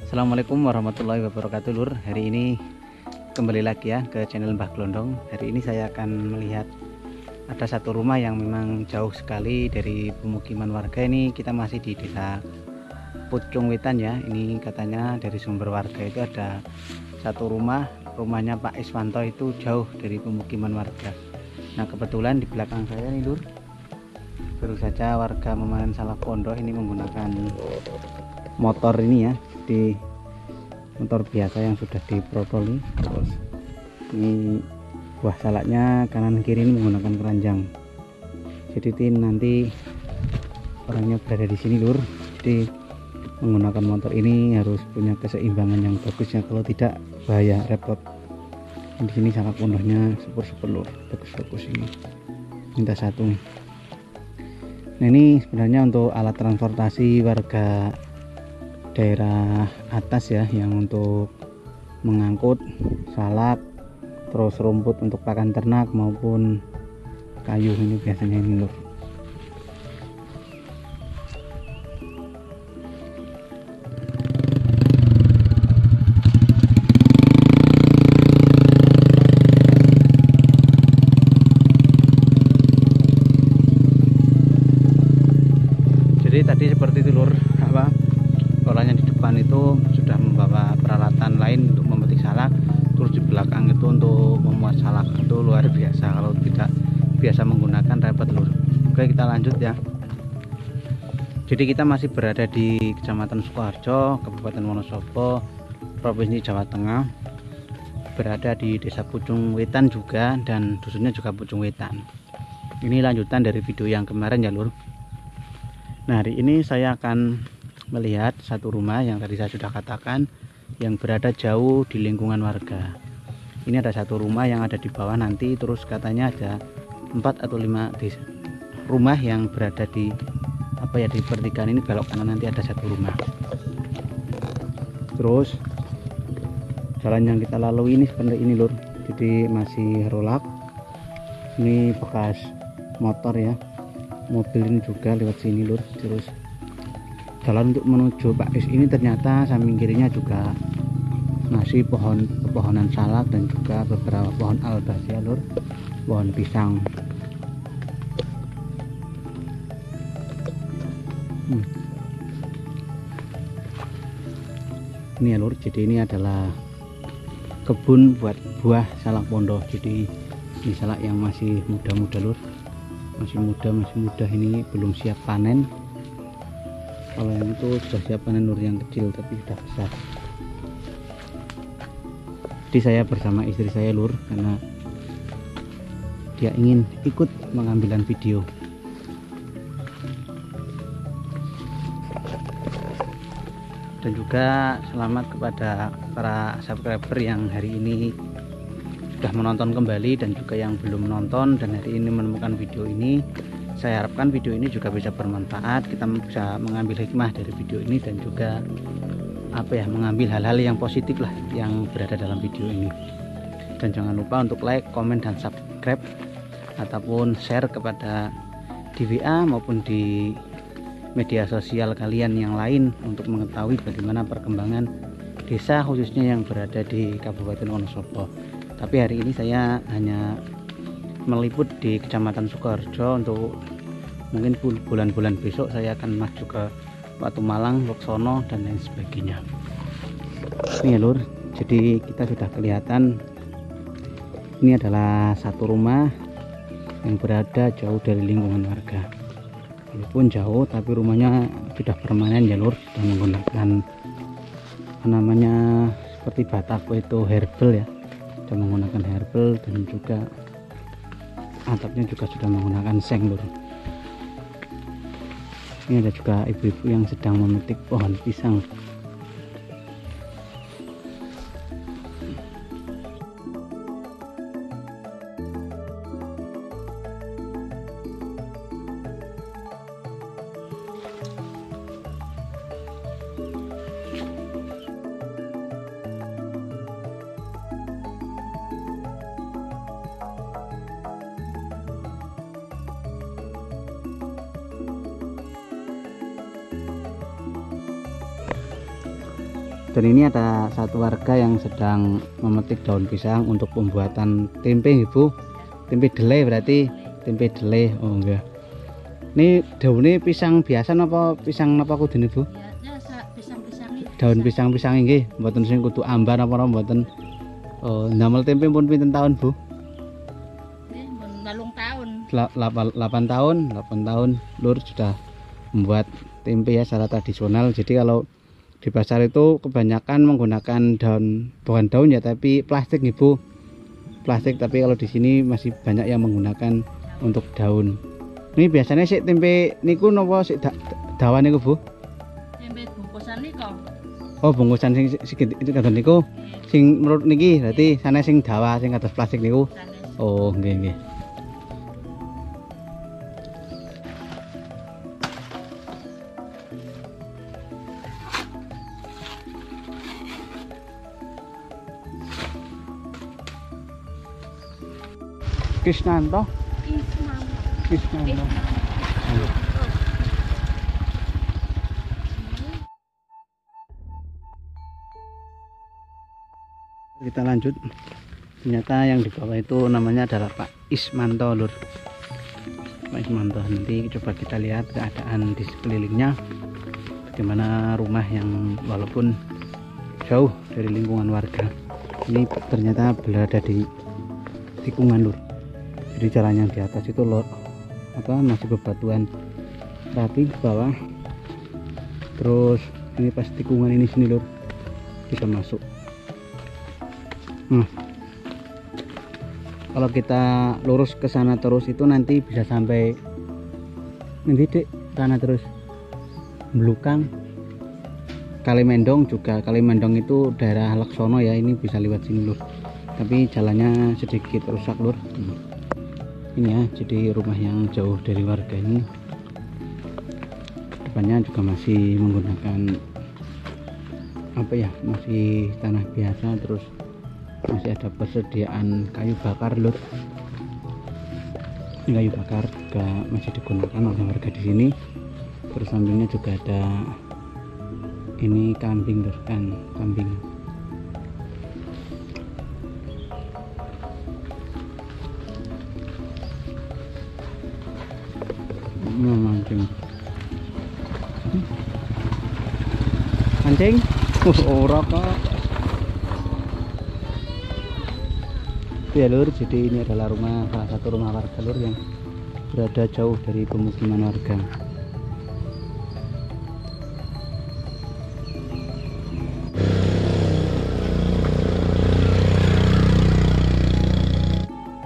Assalamualaikum warahmatullahi wabarakatuh Lur. Hari ini kembali lagi ya ke channel Mbah Glondong. Hari ini saya akan melihat ada satu rumah yang memang jauh sekali dari pemukiman warga. Ini kita masih di desa Pucung Wetan ya. Ini katanya dari sumber warga itu ada satu rumahnya Pak Iswanto itu jauh dari pemukiman warga. Nah kebetulan di belakang saya nih Lur, baru saja warga memanen salak pondok ini menggunakan motor ini ya, di motor biasa yang sudah diprotoli. Terus ini buah salaknya kanan kiri ini menggunakan keranjang. Jadi nanti orangnya berada di sini Lur. Jadi menggunakan motor ini harus punya keseimbangan yang bagus ya, kalau tidak bahaya repot. Di sini salak pondoknya super Lur, bagus ini. Minta satu nih. Nah ini sebenarnya untuk alat transportasi warga daerah atas ya, yang untuk mengangkut salak, terus rumput untuk pakan ternak maupun kayu ini biasanya ini Lur. Jadi tadi seperti itu Lur, orangnya di depan itu sudah membawa peralatan lain untuk memetik salak, terus di belakang itu untuk memuat salak. Itu luar biasa, kalau tidak biasa menggunakan repot Lur. Oke kita lanjut ya. Jadi kita masih berada di Kecamatan Sukoharjo, Kabupaten Wonosobo, Provinsi Jawa Tengah, berada di desa Pucung Wetan juga, dan dusunnya juga Pucung Wetan. Ini lanjutan dari video yang kemarin ya Lur. Nah hari ini saya akan melihat satu rumah yang tadi saya sudah katakan yang berada jauh di lingkungan warga. Ini ada satu rumah yang ada di bawah nanti, terus katanya ada 4 atau 5 rumah yang berada di di pertigaan ini, belok kanan nanti ada satu rumah. Terus jalan yang kita lalui ini seperti ini Lur, jadi masih rolak. Ini bekas motor ya, mobil ini juga lewat sini Lur. Terus jalan untuk menuju Pak Is ini ternyata samping kirinya juga masih pepohonan salak dan juga beberapa pohon albasia Lur, pohon pisang. Ini ya Lur, jadi ini adalah kebun buat buah salak pondok. Jadi ini salak yang masih muda-muda Lur, masih muda ini belum siap panen. Kalau yang itu sudah siap panen Lur, yang kecil tapi sudah besar. Jadi saya bersama istri saya Lur, karena dia ingin ikut mengambilan video. Dan juga selamat kepada para subscriber yang hari ini sudah menonton kembali dan juga yang belum menonton dan hari ini menemukan video ini. Saya harapkan video ini juga bisa bermanfaat, kita bisa mengambil hikmah dari video ini dan juga mengambil hal-hal yang positif lah yang berada dalam video ini. Dan jangan lupa untuk like, komen, dan subscribe ataupun share kepada di WA maupun di media sosial kalian yang lain untuk mengetahui bagaimana perkembangan desa khususnya yang berada di Kabupaten Wonosobo. Tapi hari ini saya hanya meliput di Kecamatan Sukoharjo. Untuk mungkin bulan-bulan besok saya akan maju ke Watu Malang, Loksono, dan lain sebagainya. Ini ya Lur, jadi kita sudah kelihatan ini adalah satu rumah yang berada jauh dari lingkungan warga. Walaupun jauh tapi rumahnya sudah permanen ya Lur, sudah menggunakan seperti batako itu herbal ya, sudah menggunakan herbal, dan juga atapnya juga sudah menggunakan seng Lur. Ini ada juga ibu-ibu yang sedang memetik pohon pisang. Dan ini ada satu warga yang sedang memetik daun pisang untuk pembuatan tempe, Ibu. Tempe delay berarti, tempe delay. Oh enggak. Ini daunnya pisang biasa napa pisang napa kudune, Bu? Pisang-pisang iki. Daun pisang-pisang nggih, mboten sing kudu ambar napa mboten. Oh, ndamel tempe pun pinten tahun, Bu? Nggih, mun 8 tahun. 8 tahun, 8 tahun Lur sudah membuat tempe ya secara tradisional. Jadi kalau di pasar itu kebanyakan menggunakan daun, bukan daun ya tapi plastik, Ibu. Plastik, tapi kalau di sini masih banyak yang menggunakan untuk daun. Ini biasanya sih tempe niku napa sik dawan niku, Bu? Tempe bungkusan nika. Oh, bungkusan sing itu kados niku. Sing menurut niki berarti sana sing dawa sing kados plastik niku. Sanes. Oh, nggih nggih. Krisnanto. Krisnanto. Kita lanjut. Ternyata yang di bawah itu namanya adalah Pak Ismanto, Lur. Pak Ismanto. Nanti coba kita lihat keadaan di sekelilingnya, bagaimana rumah yang walaupun jauh dari lingkungan warga ini ternyata berada di tikungan, Lur. Jadi jalan yang di atas itu Lur, masih bebatuan rapi ke bawah. Terus ini pas tikungan ini sini, Lur, bisa masuk. Kalau kita lurus ke sana terus itu nanti bisa sampai nanti dek sana terus Belukang, Kalimendong juga. Kalimendong itu daerah Laksono ya, ini bisa lewat sini, Lur. Tapi jalannya sedikit rusak, Lur. Ini ya, jadi rumah yang jauh dari warga ini depannya juga masih menggunakan masih tanah biasa, terus masih ada persediaan kayu bakar, Lur. Ini kayu bakar juga masih digunakan oleh warga di sini. Terus sampingnya juga ada ini kambing, Lur, kan kambing. Mancing. Mancing? Ora kok. Ya, Lur, jadi ini adalah salah satu rumah warga, Lur, yang berada jauh dari pemukiman warga.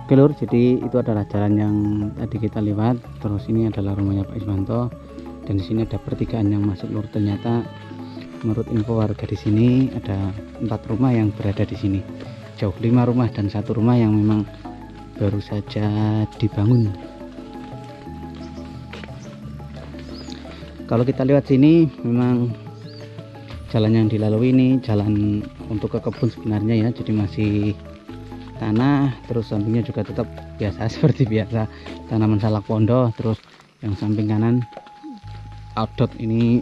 Oke, Lur, jadi itu adalah jalan yang tadi kita lewat. Terus ini adalah rumahnya Pak Ismanto, dan di sini ada pertigaan yang masuk, Lur. Ternyata menurut info warga di sini ada 4 rumah yang berada di sini. Jauh 5 rumah dan 1 rumah yang memang baru saja dibangun. Kalau kita lewat sini memang jalan yang dilalui ini jalan untuk ke kebun sebenarnya ya, jadi masih tanah. Terus sampingnya juga tetap biasa seperti biasa, tanaman salak pondok. Terus yang samping kanan outdoor ini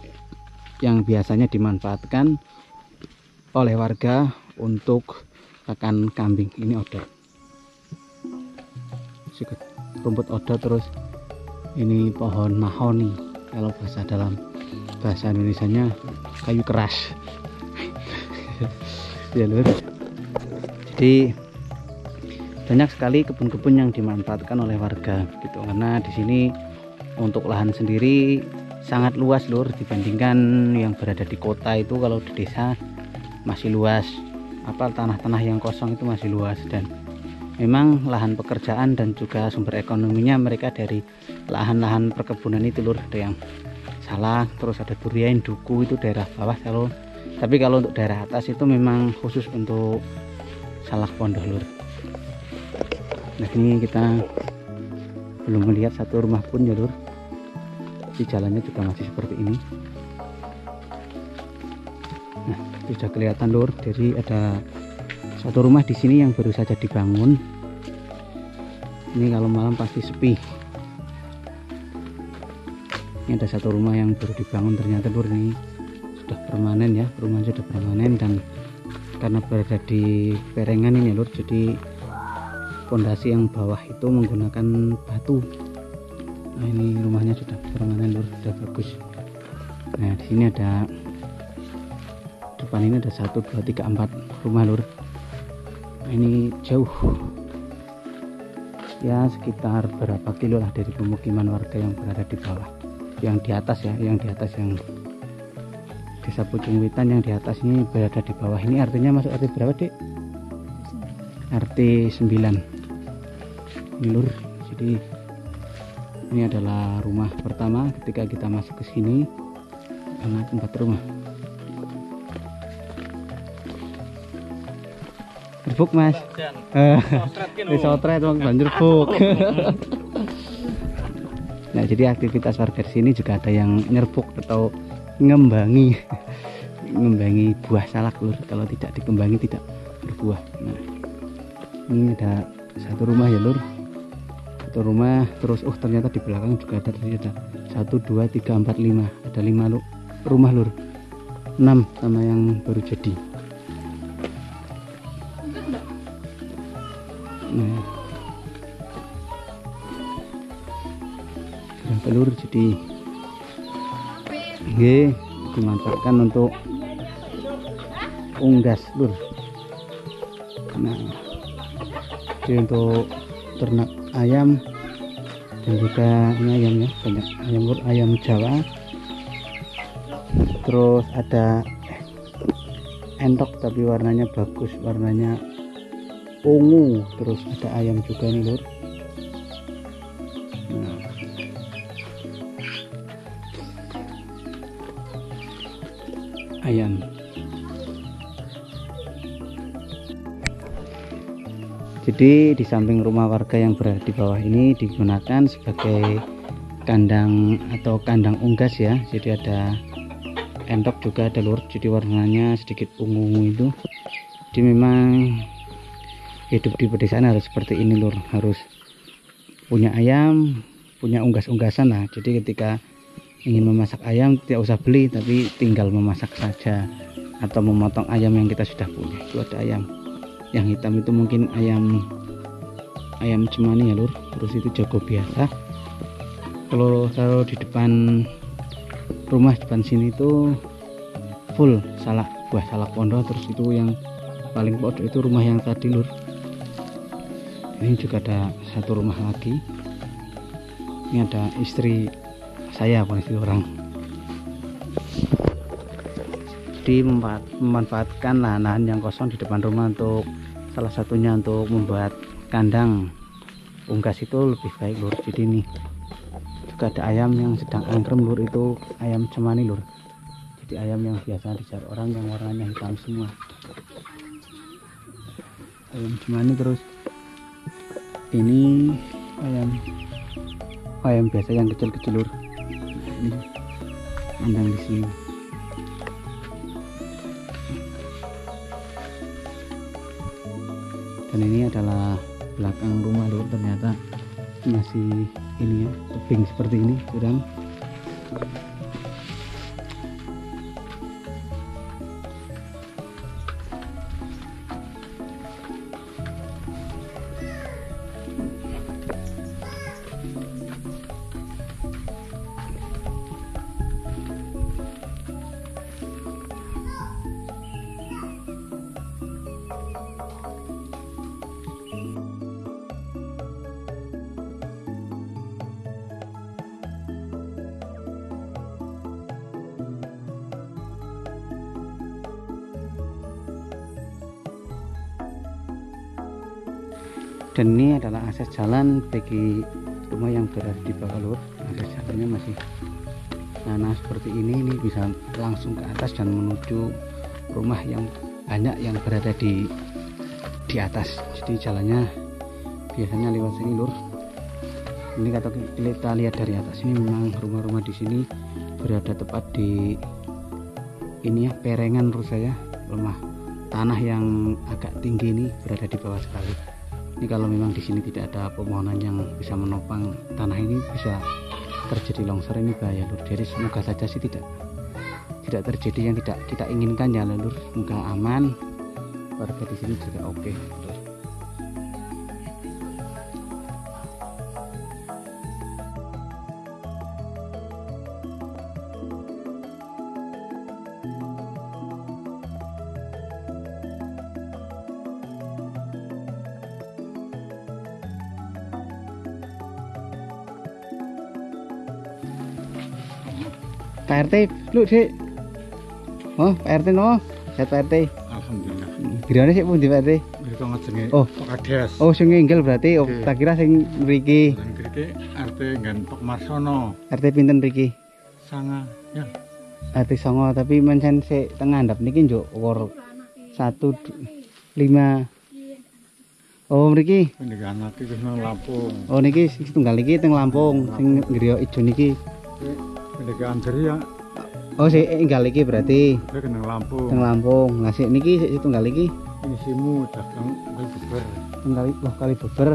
yang biasanya dimanfaatkan oleh warga untuk pakan kambing. Ini odot, rumput odot. Terus ini pohon mahoni, kalau dalam bahasa Indonesianya kayu keras. Ya, Lur. Jadi banyak sekali kebun-kebun yang dimanfaatkan oleh warga gitu, karena di sini untuk lahan sendiri sangat luas, Lur, dibandingkan yang berada di kota. Itu kalau di desa masih luas, tanah-tanah yang kosong itu masih luas. Dan memang lahan pekerjaan dan juga sumber ekonominya mereka dari lahan-lahan perkebunan itu, Lur. Ada yang salak, terus ada durian, duku, itu daerah bawah. Tapi kalau untuk daerah atas itu memang khusus untuk salak pondok, Lur. Nah, ini kita belum melihat satu rumah pun ya, Lur. Di jalannya juga masih seperti ini. Nah, sudah kelihatan, Lur. Jadi ada satu rumah di sini yang baru saja dibangun. Ini kalau malam pasti sepi. Ini ada satu rumah yang baru dibangun ternyata, Lur. Ini sudah permanen ya, perumahan sudah permanen, dan karena berada di perengan ini lur, jadi pondasi yang bawah itu menggunakan batu. Nah ini rumahnya sudah permanen lur, sudah bagus. Nah di sini ada, depan ini ada 1, 2, 3, 4 rumah lur. Nah, ini jauh ya, sekitar berapa kilo lah dari pemukiman warga yang berada di bawah, yang di atas ya, yang di atas, yang Desa Pucung Witan yang di atas ini berada di bawah. Ini artinya masuk RT berapa Dek? RT 9 ini lur. Jadi ini adalah rumah pertama ketika kita masuk ke sini, ada 4 rumah. Buk mas, sotret banjur buk. Nah jadi aktivitas warga di sini juga ada yang nyerbuk atau ngembangi buah salak lur. Kalau tidak dikembangi tidak berbuah. Nah ini ada 1 rumah ya lur, 1 rumah. Terus ternyata di belakang juga ada, tadi ada 1, 2, 3, 4, 5, ada 5 rumah lur, 6 sama yang baru jadi. Nah telur jadi dimanfaatkan untuk unggas lur. Nah jadi untuk ternak ayam, dan juga ini ayamnya banyak ayam lur, ayam Jawa. Terus ada entok tapi warnanya bagus, warnanya ungu. Terus ada ayam juga nih lur. Nah ayam. Jadi di samping rumah warga yang berada di bawah ini digunakan sebagai kandang atau kandang unggas ya. Jadi ada entok juga ada lur, jadi warnanya sedikit ungu itu. Jadi memang hidup di pedesaan harus seperti ini lur, harus punya ayam, punya unggas-unggasan lah. Jadi ketika ingin memasak ayam tidak usah beli, tapi tinggal memasak saja, atau memotong ayam yang kita sudah punya. Itu ada ayam yang hitam itu mungkin ayam cemani ya lur. Terus itu jago biasa. Kalau taruh di depan rumah, depan sini itu full salak, buah salak pondok. Terus itu yang paling pondok itu rumah yang tadi lur. Ini juga ada 1 rumah lagi. Ini ada istri saya, bukan istri orang. Jadi memanfaatkan lahan yang kosong di depan rumah untuk salah satunya untuk membuat kandang unggas itu lebih baik lur. Jadi ini juga ada ayam yang sedang angkrem lur, itu ayam cemani lur. Jadi ayam yang biasa dicari orang yang warnanya hitam semua, ayam cemani. Terus ini ayam biasa yang kecil-kecil lur. Ini kandang di sini. Dan ini adalah belakang rumah lur, ternyata masih ini ya, tebing seperti ini sudah. Dan ini adalah akses jalan bagi rumah yang berada di bawah lur. Akses jalannya masih tanah seperti ini bisa langsung ke atas dan menuju rumah yang banyak yang berada di atas. Jadi jalannya biasanya lewat sini lur. Ini kalau kita lihat dari atas ini memang rumah-rumah di sini berada tepat di ini ya, perengan menurut saya. Rumah tanah yang agak tinggi ini berada di bawah sekali. Ini kalau memang di sini tidak ada pemohonan yang bisa menopang tanah ini, bisa terjadi longsor, ini bahaya lur. Jadi semoga saja sih tidak tidak terjadi yang tidak kita inginkan ya lur. Semoga aman, warga di sini juga oke lur. Pak RT, lu sih. Oh, Pak RT no, sehat Pak RT. Alhamdulillah. Gimana sih pun di Pak RT? Mereka ngajenge Oh. Pak Kades. Oh, sing nginggil berarti. Oh, Oke. tak kira sing mriki. Dan krike RT ngan Pak Marsono. RT pinten mriki? Sanga ya. RT songo tapi mencen sik tengah ndap niki njuk wor 1 5. Oh, mriki. Pendidikan laki wis nang Lampung. Oh, niki sing tunggal iki teng Lampung, sing griya ijo niki. Pendidikan Jeri ya. Oh, sik enggal iki berarti Dia nang Lampung. teng Lampung. Lah sik niki sik tunggal iki Ini simu dagang beber. tunggal kali beber.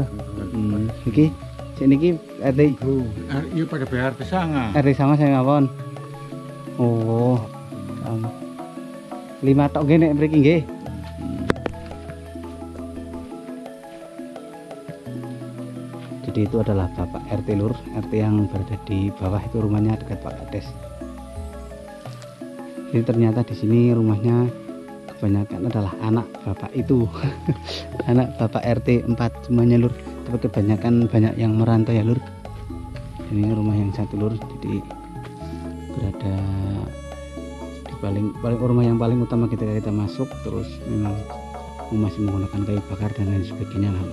Iki sik niki RT Bu, iya pada bayar di Sanga. RT sama saya ngapun. Oh. 5 tok nggih nek mriki nggih. Jadi itu adalah Bapak RT lur, RT yang berada di bawah itu rumahnya dekat Pak Kades. Jadi ternyata di sini rumahnya kebanyakan adalah anak Bapak itu. Anak Bapak RT 4 semuanya lur. Tapi kebanyakan banyak yang merantau ya lur. Ini rumah yang satu lur, jadi berada di paling rumah yang paling utama ketika kita masuk, terus memang masih menggunakan kayu bakar dan lain sebagainya lah.